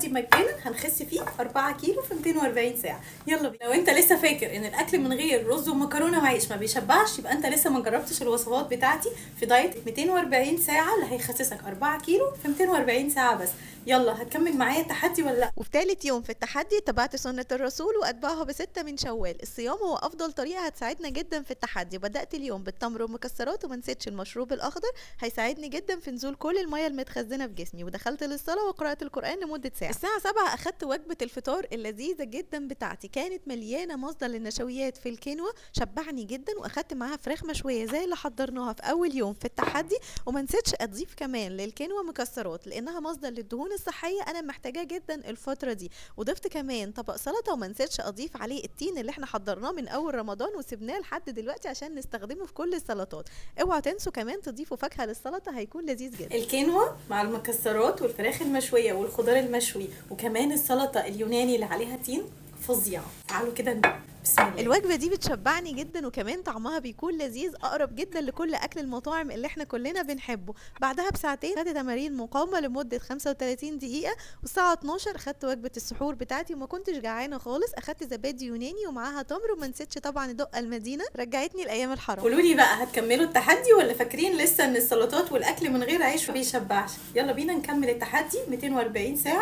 التحدي مجانا هنخس فيه 4 كيلو في 240 ساعه. يلا بينا. لو انت لسه فاكر ان الاكل من غير رز ومكرونه وعيش ما بيشبعش، يبقى انت لسه ما جربتش الوصفات بتاعتي في دايت 240 ساعه اللي هيخسسك 4 كيلو في 240 ساعه بس. يلا هتكمل معايا التحدي ولا لا؟ وفي ثالث يوم في التحدي اتبعت سنة الرسول وأتبعها بستة من شوال. الصيام هو أفضل طريقة هتساعدنا جدا في التحدي. بدأت اليوم بالتمر والمكسرات وما نسيتش المشروب الأخضر، هيساعدني جدا في نزول كل المية المتخزنة في جسمي. ودخلت للصلاة وقرأت القرآن لمدة ساعة. الساعة 7 أخدت وجبة الفطار اللذيذة جدا بتاعتي، كانت مليانة مصدر للنشويات في الكينوا، شبعني جدا. وأخدت معاها فراخ مشوية زي اللي حضرناها في أول يوم في التحدي. وما نسيتش أضيف كمان للكينوا مكسرات لأنها مصدر للدهون الصحية أنا محتاجاه جدا الفترة دي. وضفت كمان طبق سلطة، وما نسيتش اضيف عليه التين اللي احنا حضرناه من اول رمضان وسبناه لحد دلوقتي عشان نستخدمه في كل السلطات. اوعوا تنسوا كمان تضيفوا فاكهة للسلطة، هيكون لذيذ جدا. الكينوا مع المكسرات والفراخ المشويه والخضار المشوي وكمان السلطه اليوناني اللي عليها تين فظيعه. تعالوا كده ندوق. بسم الله. الوجبة دي بتشبعني جدا، وكمان طعمها بيكون لذيذ، اقرب جدا لكل اكل المطاعم اللي احنا كلنا بنحبه. بعدها بساعتين خدت تمارين مقاومة لمدة 35 دقيقة، والساعة 12 خدت وجبة السحور بتاعتي وما كنتش جعانة خالص. اخدت زبادي يوناني ومعاها تمر، وما نسيتش طبعا دق المدينة، رجعتني لايام الحرم. قولوا لي بقى، هتكملوا التحدي ولا فاكرين لسه ان السلطات والاكل من غير عيش ما بيشبعش؟ يلا بينا نكمل التحدي 240 ساعه.